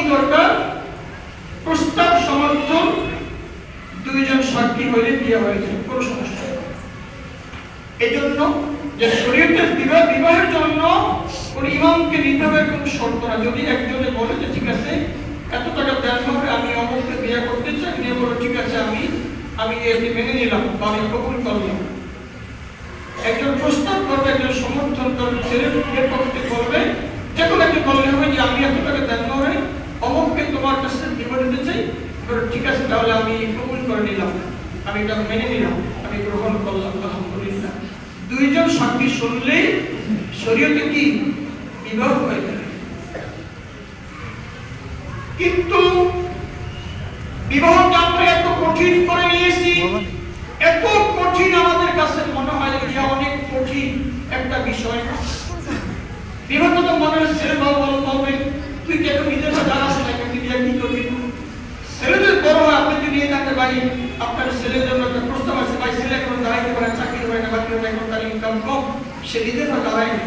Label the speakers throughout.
Speaker 1: কি দরকার? প্রস্তাব সমর্থন দুইজন সাক্ষী হইলে বিয়ে হয়ে যায়, কোনো সমস্যা নেই। এজন্য যে শরীয়তের বিবাহের জন্য কোন ইমামকে নিতে হবে কোনো শর্ত না। যদি একজনে বলে যে ঠিক আছে এত টাকা দেন হবে, আমি অমুককে বিয়ে করতে চাই, নিয়ে বলো ঠিক আছে আমি এটি মেনে নিলাম বা আমি কবুল করলাম। একজন প্রস্তাব করবে, একজন সমর্থন করবে, ছেলের বিয়ের পক্ষে বলবে, যে কোনো একজন বললে হবে যে আমি এত টাকা দেন হবে, অমুককে তোমার কাছে বিবাহ দিতে চাই, ঠিক আছে তাহলে আমি কবুল করে নিলাম, আমি এটা মেনে নিলাম, আমি গ্রহণ করলাম, আলহামদুলিল্লাহ। দুইজন সাক্ষী শুনলেই শরীয়তে কি বিবাহ হয়ে যায়। কিন্তু বিবাহটা আমরা এত কঠিন করে নিয়েছি, এত কঠিন আমাদের কাছে মনে হয় যে অনেক কঠিন একটা বিষয়। বিবাহ তো মনে হয় ছেলে বলবে তুই কি এখন নিজের জানাস না কি বিয়ে কি করবি। ছেলেদের বড় হয় আপনি যদি নিয়ে থাকতে পারি আপনার ছেলের জন্য একটা প্রস্তাব আছে, ভাই ছেলে এখন দাঁড়াইতে পারে, চাকরি হয় না, বাকি এখন তার ইনকাম কম, সে নিজের দাঁড়ায় না।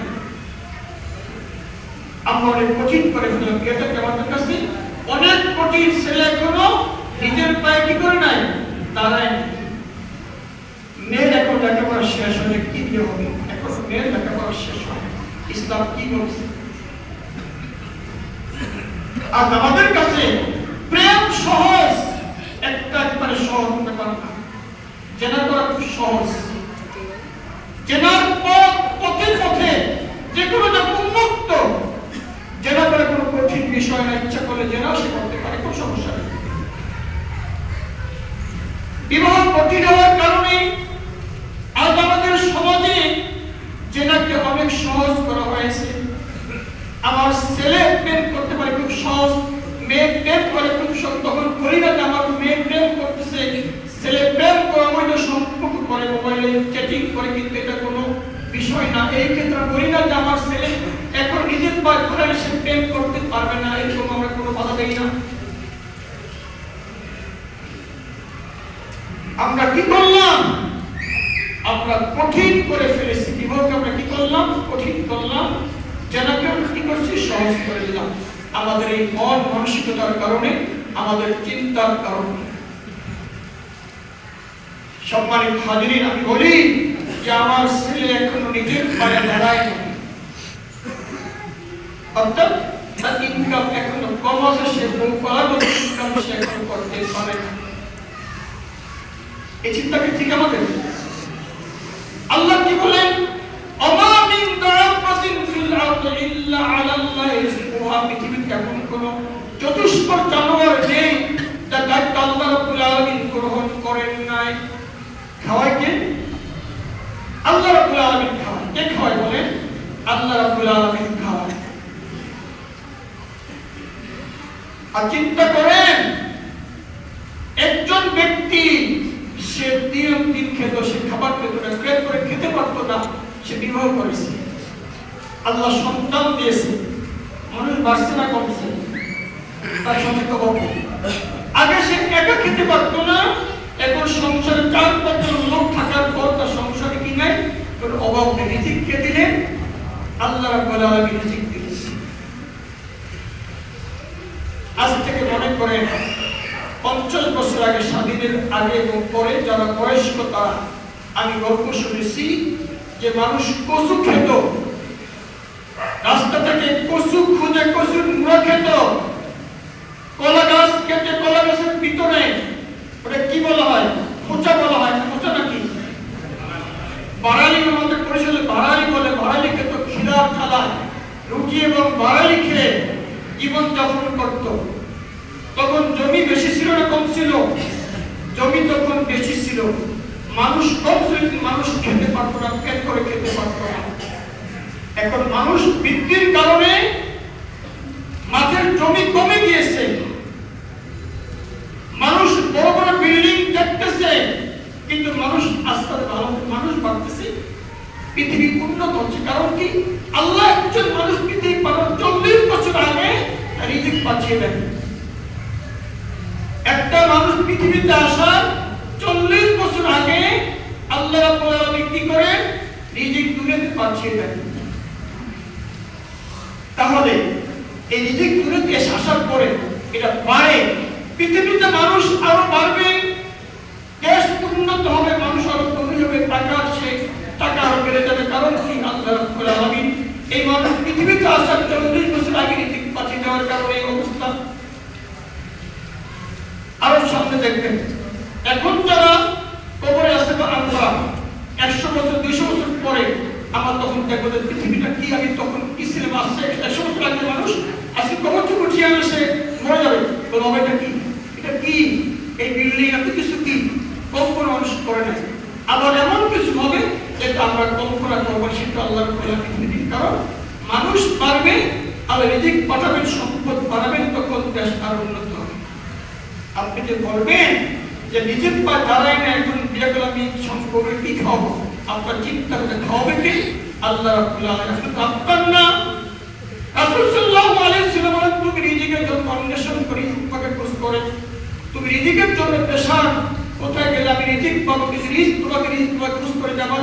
Speaker 1: আমরা অনেক কঠিন করে ফেললাম বিয়েটাকে আমাদের কাছে, অনেক কঠিন। ছেলে এখনো নিজের পায়ে কি করে নাই, দাঁড়ায় না। মেয়ের এখন লেখাপড়া শেষ হলে কি বিয়ে হবে? এখন মেয়ের লেখাপড়া শেষ হয়, ইসলাম কি বলছে? আর আমাদের কাছে প্রেম সহজ, একটা একবারে সহজ ব্যাপার না। জেনা করা খুব সহজ, জেনার পথে পথে যে কোনো উন্মুক্ত, জেনা করা কোনো কঠিন বিষয় না। ইচ্ছা করলে জেনাও সে করতে পারে, কোনো সমস্যা নেই। বিবাহ কঠিন হওয়ার কারণে আজ আমাদের সমাজে জেনাকে অনেক সহজ করা হয়েছে। আমার ছেলে প্রেম করতে পারে খুব সহজ, মেয়ে প্রেম করে খুব সহজ। তখন করি না যে আমার মেয়ে প্রেম করতেছে, ছেলে প্রেম করে অবৈধ সম্পর্ক করে, মোবাইলে চ্যাটিং করে, কিন্তু এটা কোনো বিষয় না। এই ক্ষেত্রে করি না যে আমার ছেলে এখন নিজের পায়ে ধরে সে প্রেম করতে পারবে না, এরকম আমরা কোনো বাধা দেই না। আমরা কি করলাম? আমরা কঠিন করে ফেলেছি বিবাহকে, আমরা কি করলাম? কঠিন করলাম। যেনাকে আমরা কি করছি? সহজ করে দিলাম। আমাদের এই মন মানসিকতার কারণে, আমাদের চিন্তার কারণে। সম্মানিত হাজিরিন, আমি বলি যে আমার ছেলে এখনো নিজের পায়ে দাঁড়ায় না, অর্থাৎ তার ইনকাম এখনো কম আছে, সে বউ পাওয়ার মতো ইনকাম সে এখন করতে পারে না। এই চিন্তাকে ঠিক আমাদের আল্লাহ কি বলেন? আমা মিন দাব্বাতিন ফিল আরদি ইল্লা আলাল্লাহি রিজকুহা। পৃথিবীতে এমন কোন চতুষ্পদ জানোয়ার নেই যার দায়িত্ব আল্লাহ রাব্বুল আলামিন গ্রহণ করেন নাই। খাওয়ায় কে? আল্লাহ রাব্বুল আলামিন খাওয়ায়। কে খাওয়ায় বলেন? আল্লাহ রাব্বুল আলামিন খাওয়ায়। আর চিন্তা করেন, একজন ব্যক্তি সে দিন খেত, সে খাবার খেত না, পেট করে খেতে পারতো না, সে বিবাহ করেছে, আল্লাহ সন্তান দিয়েছে, মানুষ বাড়ছে না কমছে? তার সঙ্গে তো আগে সে একা খেতে পারতো না, এখন সংসারে 4-5 জন লোক থাকার পর তার সংসারে কি নাই, কোনো অভাব নেই। রিজিক কে দিলেন? আল্লাহ রাব্বুল আলামিন রিজিক দিলেন। আজ থেকে মনে করেন 50 বছর আগে, স্বাধীনের আগে এবং পরে যারা বয়স্ক, তারা আমি গল্প শুনেছি যে মানুষ কচু খেত, রাস্তা থেকে কচু খুঁজে কচুর মুড়া খেত, কলা গাছ কেটে কলা গাছের ভিতরে ওটা কি বলা হয়? খোঁচা বলা হয়। খোঁচা নাকি বাড়ালি, আমাদের পরিষদে বাড়ালি বলে, বাড়ালি খেত, খিদার ঠালায় রুটি এবং বাড়ালি খেয়ে জীবন যাপন করত। তখন জমি বেশি ছিল না কম ছিল? জমি তখন বেশি ছিল, মানুষ কম ছিল, মানুষ খেতে পারতো না, পেট করে খেতে পারতো না। এখন মানুষ বৃদ্ধির কারণে মাঠের জমি কমে গিয়েছে, মানুষ বড় বড় বিল্ডিং দেখতেছে, কিন্তু মানুষ আস্তে আস্তে মানুষ বাড়তেছে, পৃথিবী উন্নত হচ্ছে। কারণ কি? আল্লাহ একজন মানুষ পৃথিবী পাঠান 40 বছর আগে রিজিক পাঠিয়ে দেন। একটা মানুষ পৃথিবীতে আসার 40 বছর আগে আল্লাহ রাব্বুল আলামিন কি করেন? রিজিক দুনিয়াতে পাঠিয়ে দেন। তাহলে এই রিজিক দুনিয়াতে আসার পরে পৃথিবীতে মানুষ আরো বাড়বে, দেশ উন্নত হবে, মানুষ আরো ধনী হবে, টাকা আরো বেড়ে যাবে। কারণ কি? আল্লাহ রাব্বুল আলামিন এই মানুষ পৃথিবীতে আসার 40 বছর আগে নীতি পাঠিয়ে দেওয়ার কারণে এই অবস্থা। আরো সামনে দেখবেন, এখন যারা কবরে আছে বা আমরা 100 বছর 200 বছর পরে আমার তখন দেখবো যে পৃথিবীটা কি, আমি তখন কি ছিলাম। আসছে 100 বছর আগে মানুষ আজকে কবর থেকে উঠিয়ে আসে মরে যাবে, তো এটা কি, এটা কি, এই বিল্ডিং এত কিছু কি কল্পনা মানুষ করে নাই। আবার এমন কিছু হবে যেটা আমরা কল্পনা করবো, সেটা আল্লাহর পৃথিবীর। কারণ মানুষ পারবে, আবার রিজিক পাঠাবেন, সম্পদ বাড়াবেন, তখন দেশ আরো উন্নত হবে। আপনি যে বলবেন যে নিজের পা দাঁড়ায় না, এখন বিয়ে করলে আমি সম্পর্কে কি খাওয়াবো, আপনার চিন্তা করে খাওয়াবে কি? আল্লাহ রাব্বুল আলামিন। আপনার না, রাসূল সাল্লাল্লাহু আলাইহি ওয়াসাল্লাম বলেন, তুমি রিজিকের জন্য অন্বেষণ করি, তোমাকে খোঁজ করে, তুমি রিজিকের জন্য পেশার কোথায় গেলে আমি রিজিক পাবো, কিছু তোমাকে খোঁজ করে যাবো,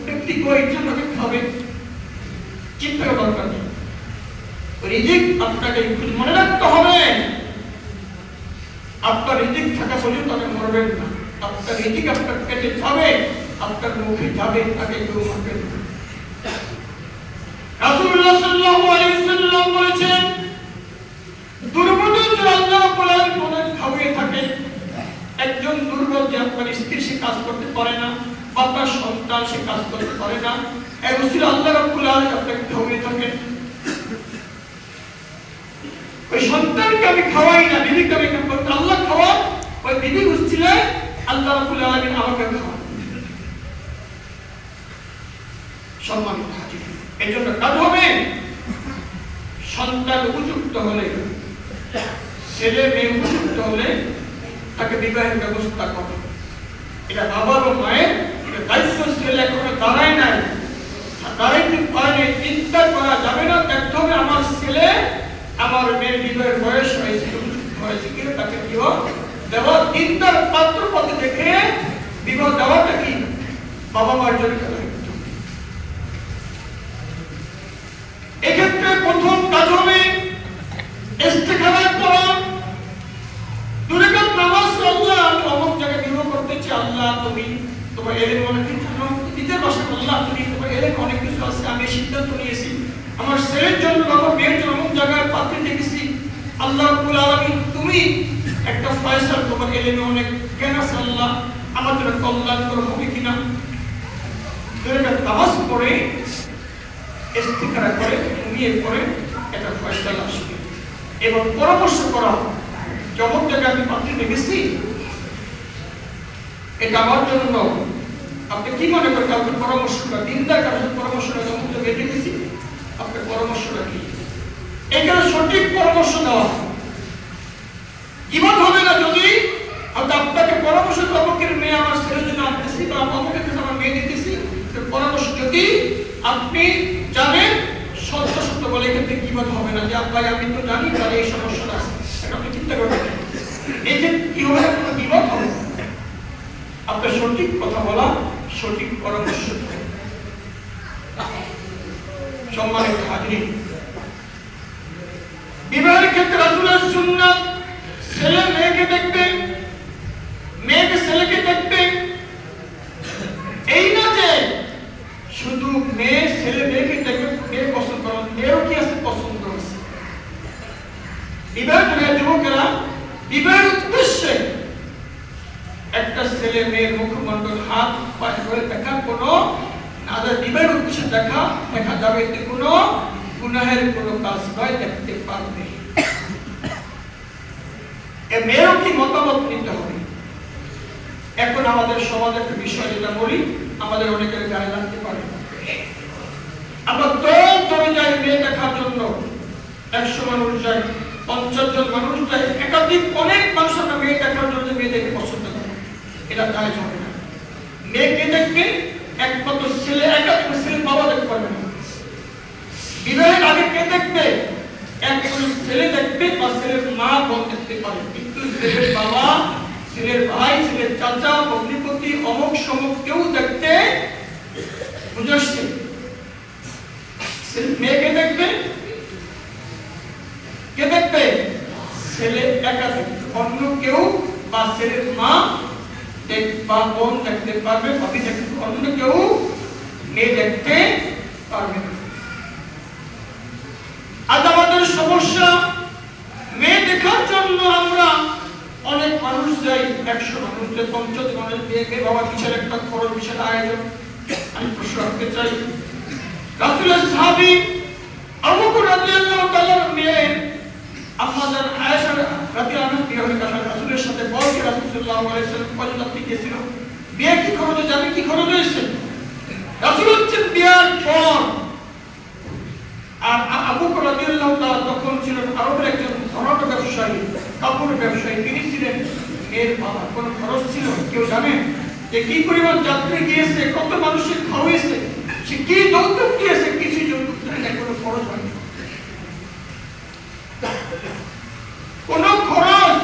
Speaker 1: ব্যক্তি করে তোমাকে খাবে, চিন্তা করার দরকার নেই। রিজিক আপনাকে মনে রাখতে হবে, আপনার রিজিক থাকা পর্যন্ত আপনি মরবেন না। আপনার রিজিক আপনার পেটে যাবে, আপনার মুখে যাবে, তাকে কেউ মারবেন না। রাসূলুল্লাহ সাল্লাল্লাহু আলাইহি ওয়াসাল্লাম বলেছেন, দুর্বল যে আল্লাহ রাব্বুল আলামিন খাওয়িয়ে থাকে, একজন দুর্বল যে আপনার স্ত্রী সে কাজ করতে পারে না, আপনার সন্তান সে কাজ করতে পারে না, এই উসিলা আল্লাহ রাব্বুল আলামিন আপনাকে খাওয়িয়ে থাকেন। ওই সন্তানকে আমি খাওয়াই না, বিবিকে আমি আল্লাহ খাওয়ান, ওই বিবি উসিলা আল্লাহ রাব্বুল আলামিন আমাকে খাওয়ান। সম্মানিত হাজির, এই জন্য কাজ হবে, সন্তান উপযুক্ত হলে, ছেলে মেয়ে উপযুক্ত হলে তাকে বিবাহের ব্যবস্থা করো। এটা বাবার ও মায়ের দায়িত্ব। ছেলে এখনো দাঁড়ায় নাই, দাঁড়াইতে পারে, চিন্তা করা যাবে না, দেখতে হবে আমার ছেলে আমার মেয়ের বিবাহের বয়স হয়েছে, উপযুক্ত হয়েছে কিনা, তাকে বিবাহ দেওয়া। চিন্তার পাত্র পথে দেখে বিবাহ দেওয়াটা কি বাবা মার জন্য দায়িত্ব। এক্ষেত্রে প্রথম কাজ হবে ইস্তেখারার পড়া, দুরাকাত নামাজ। আল্লাহ আমি অমুক জায়গায় বিবাহ করতেছি, আল্লাহ তুমি তোমার এলেম অনেক কিছু দিতে পারছো, আল্লাহ তুমি তোমার এলেম অনেক কিছু আছে, আমি সিদ্ধান্ত নিয়েছি আমার ছেলের জন্য আমার মেয়ের জন্য অমুক জায়গায় পাত্রী দেখেছি, আল্লাহ রাব্বুল আলামিন তুমি একটা ফয়সালা, তোমার এলেমে অনেক জ্ঞান আছে, আল্লাহ আমার জন্য কল্যাণকর হবে কিনা। দুরাকাত নামাজ পড়ে ইস্তিখারা করে ঘুমিয়ে পড়ে একটা ফয়সালা আসবে এবং পরামর্শ করা, যখন থেকে আমি পাত্রী দেখেছি এটা আমার জন্য, আপনি কি মনে করেন? কাউকে পরামর্শটা দিনদার কারোর পরামর্শটা যখন থেকে দেখেছি, আপনার পরামর্শটা কি? এখানে সঠিক পরামর্শ দেওয়া ইমান হবে না যদি আপনাকে পরামর্শ অমুকের মেয়ে আমার ছেলের জন্য আনতেছি বা অমুকের কাছে আমার মেয়ে দিতেছি, পরামর্শ যদি আপনি জানেন সত্য সত্য বলে, এক্ষেত্রে কিমান হবে না যে ভাই আমি তো জানি তাহলে এই সমস্যাটা আছে, এটা আপনি চিন্তা করবেন। এই যে কি হবে, কোনো বিপদ হবে, আপনার সঠিক কথা বলা, সঠিক পরামর্শ। সম্মানিত হাজির, বিবাহের ক্ষেত্রে রাসূলের সুন্নাত, ছেলে মেয়েকে দেখবে, মেয়েকে ছেলেকে দেখবে। এই না যে শুধু মেয়ে ছেলে মেয়েকে দেখবে, মেয়ে পছন্দ করেন, মেয়েরও কি আছে পছন্দ আছে। বিবাহ করে যুবকেরা বিবাহের উদ্দেশ্যে একটা ছেলে মেয়ের মুখমণ্ডল হাত পায়ে ধরে দেখা কোনো না, বিবাহের উদ্দেশ্যে দেখা যাবে, এতে কোনো গুনাহের কোনো কাজ নয়, দেখতে পারবে। মেয়েরও কি মতামত নিতে হবে। এখন আমাদের সমাজের একটা বিষয় যেটা বলি, আমাদের অনেকের গায়ে লাগতে পারে, আমরা দল ধরে যাই মেয়ে দেখার জন্য, 100 মানুষ যায়, 50 জন মানুষ যায়, একাধিক অনেক মানুষ আমরা মেয়ে দেখার জন্য মেয়ে দেখে পছন্দ করে, এটা জায়েজ হবে না। মেয়েকে দেখবে একমাত্র ছেলে, একাধিক ছেলের বাবা দেখতে পারবে না। বিবাহের আগে কে দেখবে? একজন ছেলে দেখবে বা ছেলের মা বোন দেখতে পারে, কিন্তু ছেলের বাবা, ছেলের ভাই, ছেলের চাচা, ভগ্নিপতি, অমুক সমুক কেউ দেখতে বুঝাচ্ছে। মেয়েকে দেখবে কে দেখবে? ছেলে একা দেখবে, অন্য কেউ বা ছেলের মা বা বোন দেখতে পারবে, ভাবি দেখতে, অন্য কেউ মেয়ে দেখতে পারবে না। আজ আমাদের সমস্যা, মেয়ে দেখার জন্য আমরা অনেক মানুষ যাই, 100 মানুষ, 50 মানুষ মেয়ে বাবা বিশাল একটা খরচ, বিশাল আয়োজন। আমি প্রশ্ন রাখতে চাই, রাসূলের সাহাবী আবু বকর রাদিয়াল্লাহু তাআলার মেয়ে আম্মাজান আয়েশা রাদিয়াল্লাহু আনহা বিয়ে হয়ে গেল রাসূলের সাথে। বলকে রাসূল সাল্লাল্লাহু আলাইহি ওয়াসাল্লাম পর্যন্ত গিয়েছিল, বিয়ে কি খরচ জানে, কি খরচ হয়েছে? রাসূল হচ্ছেন বিয়ার পর, আর আবু বকর রাদিয়াল্লাহু তাআলা তখন ছিলেন আরবের একজন ধনাঢ্য ব্যবসায়ী, কাপড় ব্যবসায়ী। তিনি ছিলেন মেয়ের বাবা। কোন খরচ ছিল কেউ জানে? যে কি পরিমাণ যাত্রী গিয়েছে, কত মানুষের খাওয়াইছে, সে কি যৌতুক দিয়েছে? কিছু যৌতুক দেয়, কোনো খরচ হয়নি, কোন খরচ,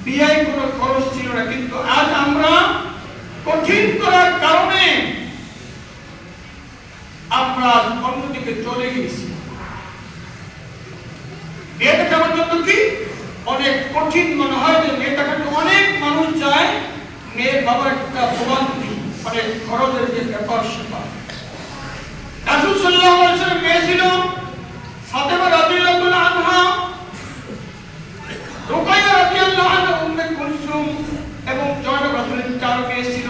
Speaker 1: বিয়ায় কোনো খরচ ছিল না। কিন্তু আজ আমরা কঠিন করার কারণে আমরা অন্যদিকে চলে গেছি। মেয়েটা কেমন জন্য কি অনেক কঠিন মনে হয় যে মেয়েটাকে অনেক মানুষ যায়, মেয়ের বাবার একটা ভোগান্তি, মানে খরচের যে ব্যাপার সেটা। রাসূল সাল্লাল্লাহু আলাইহি ওয়াসাল্লাম মেয়ে ছিল ফাতেমা রাদিয়াল্লাহু আনহা, রুকাইয়া রাদিয়াল্লাহু আনহা, উম্মে কুলসুম এবং জয়নব। রাসূলের 4 মেয়ে ছিল।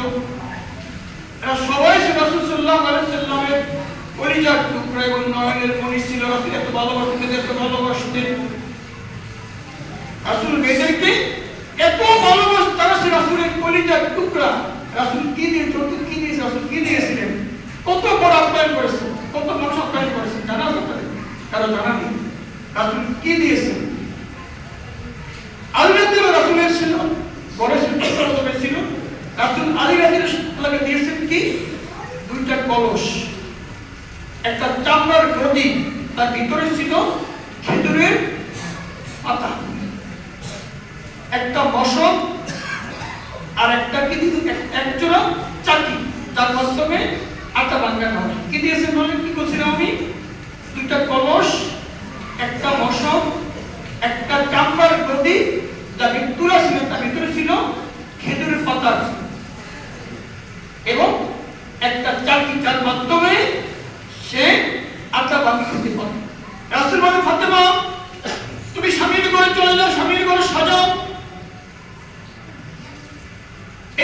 Speaker 1: এরা সবাই রাসূল সাল্লাল্লাহু আলাইহি ওয়াসাল্লামের পরিজাত টুকরা এবং নয়নের মণি ছিল। রাসূল এত ভালোবাসতেন, এত ভালোবাসতেন। রাসূল মেয়েদেরকে এত ভালোবাসতেন, তারা ছিল রাসূলের পরিজাত টুকরা। রাসূল কি দিয়ে, যৌতুক কি দিয়েছে, রাসূল কি দিয়েছিলেন, কত বড় আপ্যায়ন করেছেন, কত মানুষ আপ্যায়ন করেছেন, জানা আছে কারো জানা নেই? রাসূল কি দিয়েছেন? আলী রাদিয়াল্লাহু রাসূলের ছিল বড় ছিল। রাসূল আলী রাদিয়াল্লাহু দিয়েছেন কি? 2টা কলস, একটা চামড়ার গদি, তার ভিতরে ছিল খেজুরের পাতা, একটা মশক, আর একটা কি একজোড়া চাকি, যার মাধ্যমে আটা ভাঙানো হয়। কি দিয়েছেন বলে? কি করছিলাম আমি? 2টা কলস, একটা মশক, একটা চামড়ার গদি, যার ভিতরে ছিল, তার ভিতরে ছিল খেজুরের পাতা এবং একটা চাকি, যার মাধ্যমে সে আটা বানিয়ে পারে। রাসূল বলেন, ফাতেমা তুমি স্বামীর ঘরে চলে যাও, স্বামীর ঘরে সাজাও।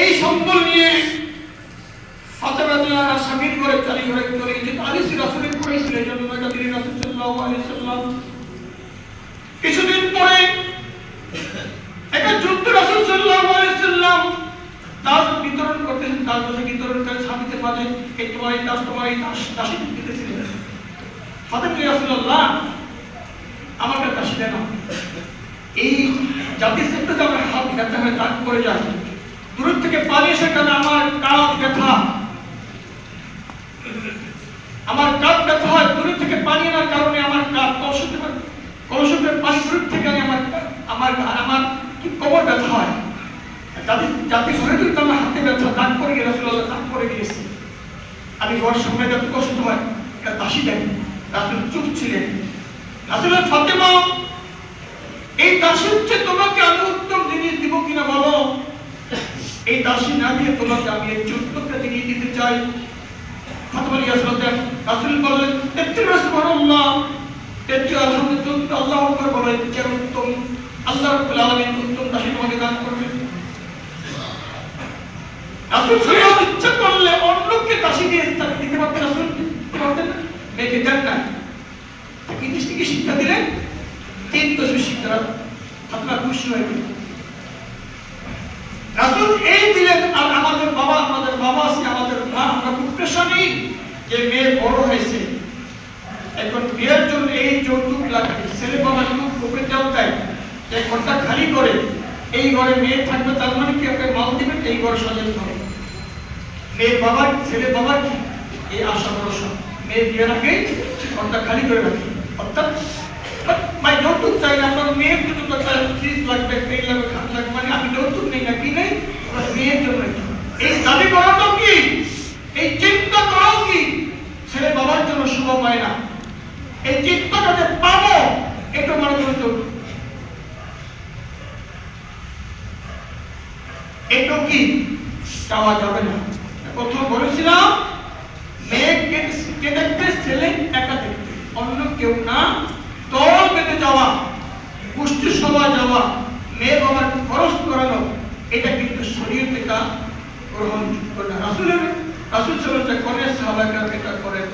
Speaker 1: এই সম্বল নিয়ে ফাতেমা রাদিয়াল্লাহু আনহা স্বামীর ঘরে চলে গেছে। আলী রাসূলের ঘরে ছিল, এই জন্য এটা দিলেন রাসূল সাল্লাল্লাহু আলাইহি ওয়াসাল্লাম। কিছুদিন পরে একটা যুদ্ধ রাসূল সাল্লাল্লাহু আলাইহি ওয়াসাল্লাম তাজ বিতরণ করতেন, তাজ বিতরণ করে সাহাবীদের মাঝে এই তোমার এই তাজ দাসী দিতেছিলেন। ফাতেমা রাসূলুল্লাহ আমার কাছে দাসী দেন, এই জাতির ক্ষেত্রে আমার হাত ব্যথা হয়ে দাগ পড়ে যায়, দূর থেকে পানি এসে গেলে আমার কাঁধ ব্যথা, আমার কাঁধ ব্যথা হয়, দূর থেকে পানি আনার কারণে আমার কাঁধ কলসের পানি দূর থেকে আমার আমার কি কোমর ব্যথা হয়, যাতে ঘরে যদি আমার হাতে ব্যথা দাগ পড়ে গেলে রাসূলুল্লাহ দাগ পড়ে গিয়েছে, আমি ঘর সামনে যত কষ্ট হয় এটা দাসী দেন। রাসূল চুপ ছিলেন। রাসূলের ফাতেমা এই দাসীর চেয়ে তোমাকে আমি উত্তম জিনিস দিব কিনা বলো? এই দাসী না দিয়ে তোমাকে আমি এই উত্তমটা জিনিস দিতে চাই। ফাতেমা রাসূল বললেন, তেত্রিশ সুবহানাল্লাহ, 33 আলহামদুলিল্লাহ, আল্লাহু আকবার বলেন, যে উত্তম আল্লাহ রাব্বুল আলামিন উত্তম দাসী তোমাকে দান করবেন। রাসূল সাল্লাল্লাহু আলাইহি ইচ্ছা করলে অন্যকে দাসী দিয়ে তাকে দিতে পারতেন, রাসূল দিতে পারতেন না, মেয়েকে দেন না। কি দৃষ্টিকে শিক্ষা দিলেন? 3 বছর শিক্ষা। ফাতেমা খুশি হয়ে গেল। রাসূল এই দিলেন। আর আমাদের বাবা আছে, আমাদের মা, আমরা খুব পেশানি যে মেয়ে বড় হয়েছে, এখন বিয়ের জন্য এই যৌতুক লাগবে। ছেলে বাবা খুব উপরে দেওয়া দেয়, এই ঘরটা খালি করে এই ঘরে মেয়ে থাকবে, তার মানে কি আপনি মাল দিবেন, এই ঘর সাজাতে হবে। মেয়ের বাবার, ছেলে বাবার কি এই আশা ভরসা, মেয়ে বিয়ের আগে ঘরটা খালি করে রাখি। অর্থাৎ ভাই যৌতুক চাই না, আপনার মেয়ের জন্য ফ্রিজ লাগবে, তেল লাগবে, খাট লাগবে, মানে আমি যৌতুক নেই না, কি নেই মেয়ের জন্য। এই দাবি করাটাও কি, এই চিন্তা করাও কি ছেলে বাবার জন্য শোভা পায় না। এই চিন্তাটা যে পাবো এটা মানে যৌতুক। এটাও কি চাওয়া যাবে না। প্রথম বলেছিলাম মেয়েকে দেখতে, ছেলে একা দেখতে, অন্য কেউ না। দল বেঁধে যাওয়া, গোষ্ঠী সভা যাওয়া, মেয়ে বাবার খরচ করানো, এটা কিন্তু শরীয়তে এটা গ্রহণযোগ্য না। রাসূল সাল্লাল্লাহু করে, সাহাবারা এটা করেন।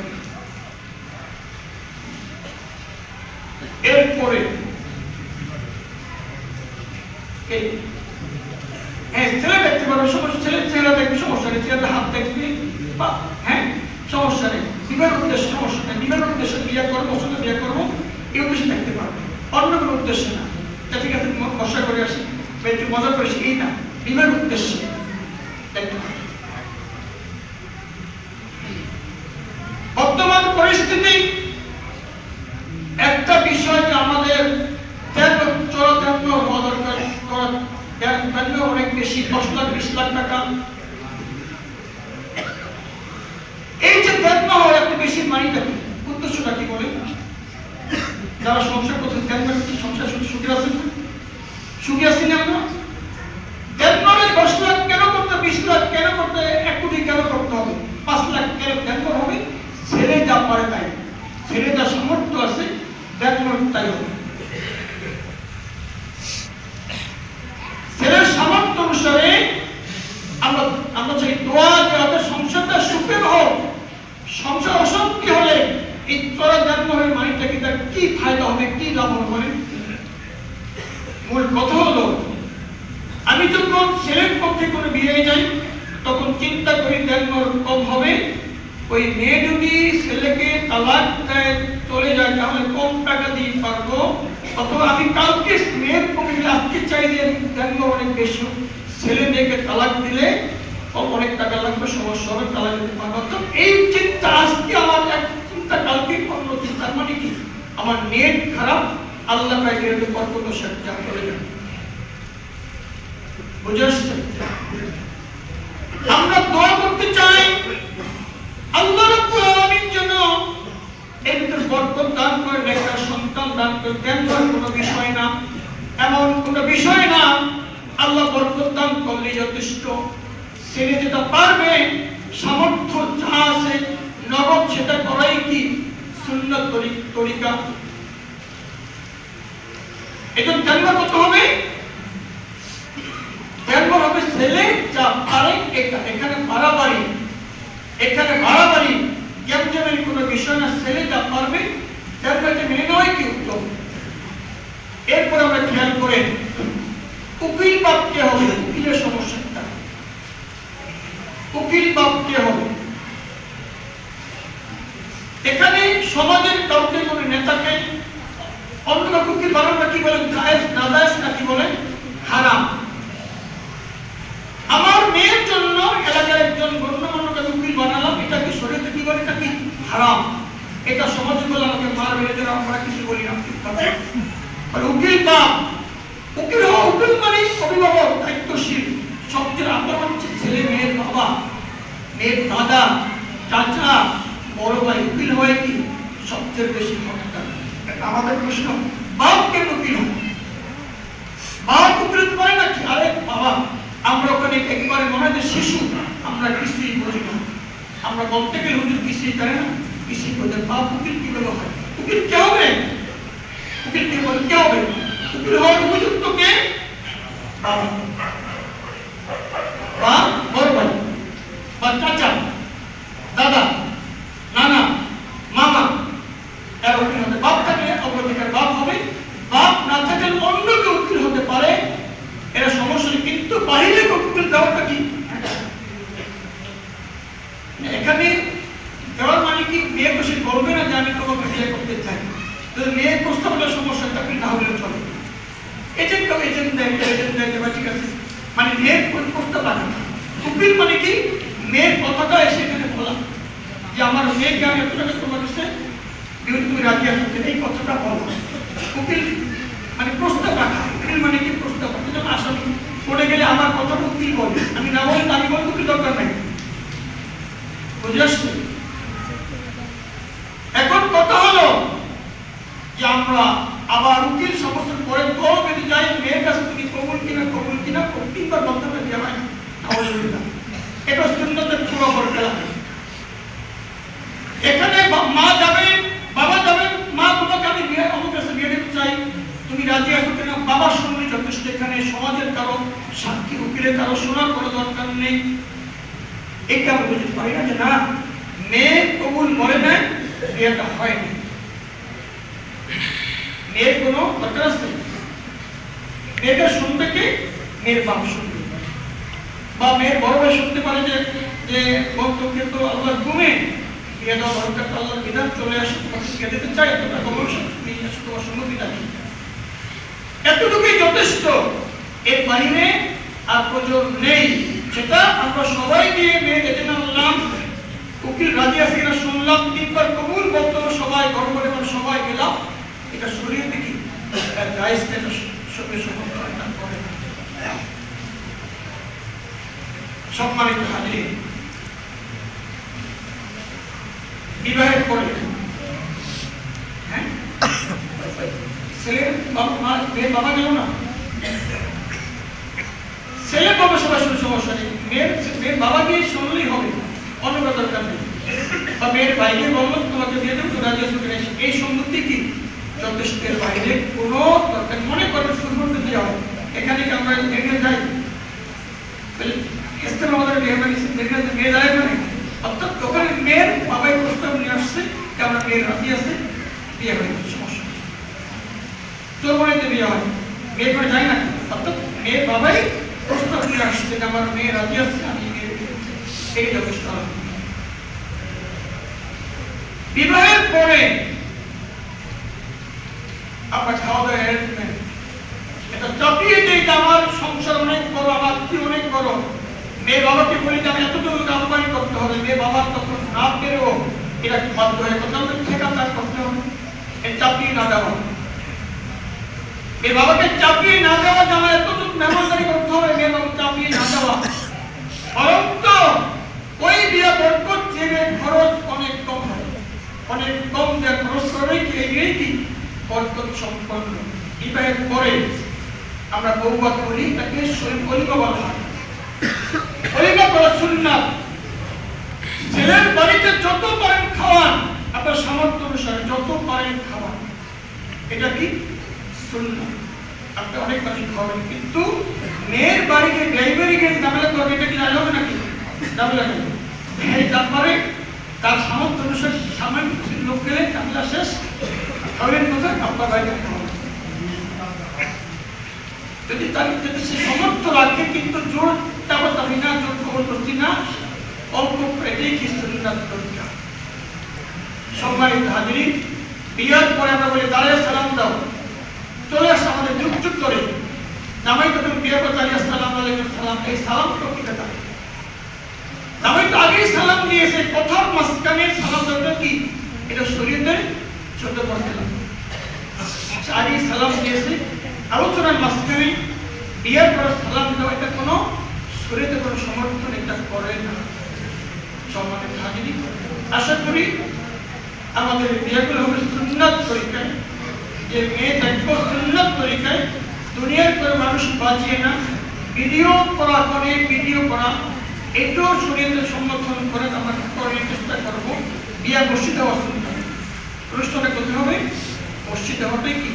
Speaker 1: এরপরে ছেলে দেখতে পারবে, সমস্যা, ছেলে চেহারা দেখবে, সমস্যা নেই, ছেলেটা হাত দেখবে, হ্যাঁ সমস্যা নেই, বিবাহের উদ্দেশ্য সমস্যা নেই, বিবাহের উদ্দেশ্যে বিয়ে করবো, ওর সঙ্গে বিয়ে করবো, এই উদ্দেশ্যে দেখতে পারবে, অন্য কোনো উদ্দেশ্য না। ঠিক আছে বর্ষা করে আসি বা একটু মজা করেছি, এই না, বিবাহের উদ্দেশ্যে দেখতে পারবে। বর্তমান পরিস্থিতি একটা বিষয় যে আমাদের হওয়া দরকার, অনেক বেশি, 10 লাখ 20 লাখ টাকা। এই যে দেন হওয়ার এত বেশি মানিটা কি, উদ্দেশ্যটা কি বলে? যারা সংসার করছেন দেন কি সংসার সুখী আছেন? সুখী আছি না আমরা? দেন 10 লাখ কেন করতে, 20 লাখ কেন করতে, 1 কোটি কেন করতে হবে, 5 লাখ কেন দেন হবে? ছেলে যা পারে তাই, ছেলে যা সামর্থ্য আছে দেন তাই হবে। ছেলের সামর্থ্য অনুসারে আমরা চাই দোয়া যে আমাদের সংসারটা সুখের হোক। সংসার অশান্তি হলে এই তোরা জন্মের মানিটা কি, তার কি ফায়দা হবে, কি লাভ হবে? মূল কথা হলো, আমি যখন ছেলের পক্ষে কোনো বিয়ে যাই তখন চিন্তা করি জন্মর কম হবে। ওই মেয়ে যদি ছেলেকে তালাক দেয়, চলে যায়, তাহলে কম টাকা দিয়ে পারবো, অথবা আমি কালকে মেয়ের পক্ষে আজকে চাই যে জন্ম অনেক বেশি, ছেলে মেয়েকে তালাক দিলে অনেক টাকা লাগবে, সমস্যা হবে, তালাক দিতে পারবো। তো এই চিন্তা আজকে আমার এক চিন্তা, কালকে অন্য চিন্তা, মানে কি আমার নেট খারাপ, আল্লাহ পাইকে বরকত সাথে চলে যাবে। বুঝে আসছে? আমরা দোয়া করতে চাই আল্লাহ রাব্বুল আলামিন যেন এর ভিতর বরকত দান করে, নেককার সন্তান দান করে। দেন কোনো বিষয় না, এমন কোনো বিষয় না, আল্লাহ বরকত দান করলে যথেষ্ট। ছেলে যেটা পারবে, সামর্থ্য যা আছে, নগদ সেটা করাই কি সুন্নাত তরিকা। এটা জন্ম কত হবে? জন্ম হবে ছেলে যা পারে, এখানে বাড়াবাড়ি, এখানে বাড়াবাড়ি কেমন কোনো বিষয় না, ছেলে যা পারবে জন্মটা মেনে নেওয়াই কি উত্তম। এরপর আমরা খেয়াল করেন উকিল বাপ কে হবে, উকিলের সমস্যাটা, উকিল বাপ কে হবে? এখানে সমাজের কাউকে কোনো নেতাকে অন্য কাউকে উকিল বানানো কি বলেন, জায়েজ না জায়েজ নাকি বলেন হারাম। আমার মেয়ের জন্য এলাকার একজন গণ্যমান্যকে উকিল বানালাম, এটা কি শরীয়তে কি বলে, এটা কি হারাম। এটা সমাজে বলে আমাকে মারবে, এর জন্য আমরা কিছু বলি না। উকিল বাপ, উকিল হওয়া, উকিল মানে অভিভাবক, দায়িত্বশীল, সবচেয়ে আপনার হচ্ছে ছেলে মেয়ের বাবা, মেয়ের দাদা, চাচা, বড় ভাই। উকিল হয় কি সবচেয়ে বেশি হকদার। আমাদের প্রশ্ন, বাপ কেন উকিল হয়? বাপ উকিল করে নাকি? আরে বাবা, আমরা ওখানে একবারে মনে হয় শিশু, আমরা কিছুই বুঝি না। আমরা বলতে গেলে হুজুর কিছুই জানে না, কিছুই বোঝে। বাপ উকিল কিভাবে হয়? উকিল কে হবে? উকিল কে বলে কে হবে? উকিল হওয়ার উপযুক্ত কে? বাবা, বা বড় ভাই, বা চাচা, দাদা, নানা, মামা, এরা উকিল হবে। বাপ থাকলে অগ্রাধিকার বাপ হবে, বাপ না থাকলে অন্য কেউ উকিল হতে পারে, এরা সমস্যা নেই। কিন্তু বাহিরে উকিল দেওয়াটা কি? এখানে দেওয়ার মানে কি মেয়ে বসে বলবে না যে আমি তোমাকে বিয়ে করতে চাই, যদি মেয়ের প্রস্তাব হলে সমস্যা, চাকরি না হলে চলে। এজেন্ট দেয়, ঠিক আছে, মানে মেয়ের প্রস্তাব রাখা। উকিল মানে কি মেয়ের কথাটা এসে এখানে বলা যে আমার মেয়েকে আমি এত টাকা তোমার কাছে তুমি রাজি আছো, এই কথাটা বলো। উকিল মানে প্রস্তাব রাখা। উকিল মানে কি প্রস্তাব রাখা, যেমন আসামি পড়ে গেলে আমার কথাটা উকিল বলে, আমি না বলে আমি বলবো উকিল দরকার নাই। বুঝে আসছে? এখন কথা হলো যে আমরা আবার উকিল সমস্ত পরে তো যদি যাই মেয়ের কাছে তুমি কবুল কিনা 3বার বক্তব্য দেওয়া হয়। বাবা শুনলে যথেষ্ট, এখানে সমাজের কারো সাক্ষী উকিলের কারো শোনার কোনো দরকার নেই। এটা আমরা বুঝতে পারি না যে না, মেয়ে কবুল বলে নেয়, বিয়েটা হয়নি, মেয়ের কোনো দরকার আছে? মেয়েটা শুনবে কি? মেয়ের বাপ শুনবে, বা মেয়ের বড় ভাই শুনতে পারে যে বন্ধুকে তো আল্লাহ ঘুমে বিয়ে দেওয়া দরকার, তো আল্লাহর বিধান চলে আসে, তোমাকে বিয়ে দিতে চাই, তোমরা কবল নিয়ে আসো, তোমার সম্মতি থাকে, এতটুকুই যথেষ্ট। এর বাইরে আর প্রয়োজন নেই। সেটা আমরা সবাই দিয়ে মেয়ে দেখে আনলাম, উকিল রাজি আছে কিনা শুনলাম, 3 বার কবুল বলতো, সবাই গর্ব করে সবাই গেলাম, এটা শরীয়তে কি জায়েজ না? সঙ্গে সমর্থন করে। সম্মানিত হাজির, বিবাহের পরে ছেলের বাবা মেয়ের বাবা গেল না, ছেলের বাবা সবাই শুনে সমস্যা নেই, মেয়ের বাবা গিয়ে শুনলেই হবে, অন্য দরকার নেই। বা মেয়ের বাইরে বলল তোমাকে বিয়ে দেবো, তো রাজি আছো কিনা, এই সম্মতি কি যথেষ্টের বাইরে কোনো দরকার। মনে করবে শুরু করতে দেওয়া হয়, এখানে কি আমরা এগিয়ে যাই, ইসলাম আমাদের মেয়ে দাঁড়ায় মানে, অর্থাৎ ওখানে মেয়ের বাবাই প্রস্তাব নিয়ে আসছে যে আমরা মেয়ের রাজি আছে, বিয়ে হয়ে যাচ্ছে, সমস্যা চোরবাড়িতে বিয়ে হয়, মেয়ে করে যায় না, অর্থাৎ মেয়ের বাবাই প্রস্তাব নিয়ে আসছে যে আমার মেয়ে রাজি আছে, আমি এই যথেষ্ট। বিবাহের পরে আপনার খাওয়া দাওয়া অ্যারেঞ্জমেন্ট, এটা চাপিয়ে দেয় যে আমার সংসার অনেক বড়, আমার আত্মীয় অনেক বড়, মেয়ে বাবাকে বলি যে আমি এতটুকু আহ্বান করতে হবে, মেয়ে বাবার তখন না পেরেও এটা বাধ্য হয়ে কোথাও ঠিকাদার করতে হবে, এই চাপিয়ে না দেওয়া, মেয়ে বাবাকে চাপিয়ে না দেওয়া, যে আমার এতটুকু মেহমানদারি করতে হবে, মেয়ে বাবা চাপিয়ে না দেওয়া, বরং তো ওই বিয়ে বরকত যে খরচ অনেক কম হয়, অনেক কম যে খরচ করবে এই কি বরকত সম্পন্ন। বিবাহের পরে আমরা বৌবাদ করি, তাকে অলিমা বলা হয়, অলিমা করা সুন্নাত। ছেলের বাড়িতে যত পারেন খাওয়ান, আপনার সামর্থ্য অনুসারে যত পারেন খাওয়ান, এটা কি সুন্নাত, আপনি অনেক মানুষ খাওয়াবেন, কিন্তু মেয়ের বাড়িতে ড্রাইভারি গিয়ে ঝামেলা করবে, এটা কি রাজি হবে নাকি? ঝামেলা করবে, তারপরে তার সামর্থ্য অনুসারে সামান্য লোক গেলে ঝামেলা শেষ, খাওয়াবেন কোথায়? আপনার বাড়িতে খাওয়াবেন। যদি সে সমর্থ রাখে, কিন্তু জোর তাবতাবি না, জোর খবরদস্তি না, অল্প এটাই কি সুন্নাত তরিকা। সম্মানিত হাজিরিন, বিয়ার পরে আমরা বলি দাঁড়িয়ে সালাম দাও, চলে আসে আমাদের যুগ যুগ করে জামাই তো তুমি বিয়ে করে দাঁড়িয়ে আসসালামু আলাইকুম সালাম, এই সালাম তো কি কথা, জামাই তো আগেই সালাম দিয়েছে, কথার মাঝখানে সালাম দেওয়াটা কি এটা শরীয়তে 14 পড়ছিলাম, আগেই সালাম দিয়েছে, আলোচনার মাঝখানে বিয়ের পর সালাম দেওয়া, এটা কোনো শরীয়তে কোনো সমর্থন এটা করে না। সম্মানিত হাজিরিন, আশা করি আমাদের বিয়েগুলো হবে সুন্নাত তরিকায়, যে মেয়ে দেখবো সুন্নাত তরিকায়, দুনিয়ার করে মানুষ বাঁচিয়ে না, ভিডিও করা করে, ভিডিও করা এটাও শরীয়তে সমর্থন করে, আমরা করার চেষ্টা করবো। বিয়া মসজিদে অসুবিধা, অনুষ্ঠানে করতে হবে মসজিদে, হবে কি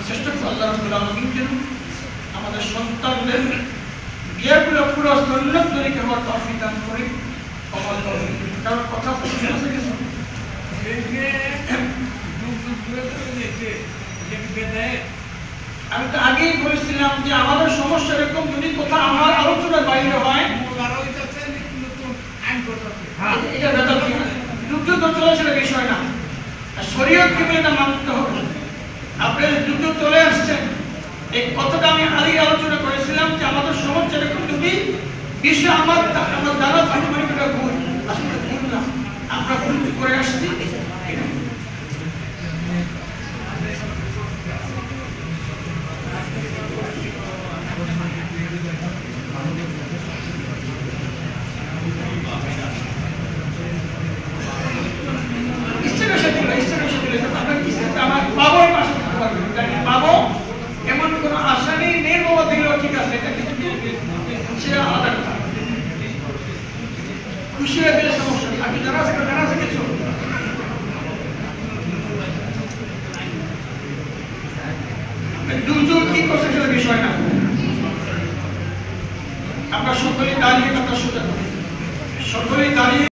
Speaker 1: চেষ্টা করবো আল্লাহ রাব্বুল আলামিন যেন আমাদের সন্তানদের বিয়েগুলো পুরো সুন্নাত তরিকা হওয়ার তৌফিক দান করে। কারণ কথা আছে কিছু আমি তো আগেই বলেছিলাম যে আমাদের সমস্যা এরকম, যদি কোথাও আমার আলোচনার বাইরে হয়, এটা যুদ্ধ চলেছিল বিষয় না, শরীয়তকে এটা মানতে হবে। আপনি যুদ্ধ চলে আসছেন, এই কথাটা আমি আগেই আলোচনা করেছিলাম যে আমাদের সমাজ এরকম, যদি বিষয় আমার দ্বারা এটা ভুল, আসলে ভুল না, আমরা ভুল করে আসছি। আমার বাবার পাশে থাকতে পারবেন, বাবা এমন কোন আশা নেই, মেয়ের বাবা দিলেও ঠিক আছে, এটা কিন্তু সেটা আলাদা কথা, খুশি হয়ে দিলে সমস্যা নেই। আপনি জানা আছে কিছু দুজন কি করছে সেটা বিষয় না। আমরা সকলে দাঁড়িয়ে কথা শুনতে, সকলে দাঁড়িয়ে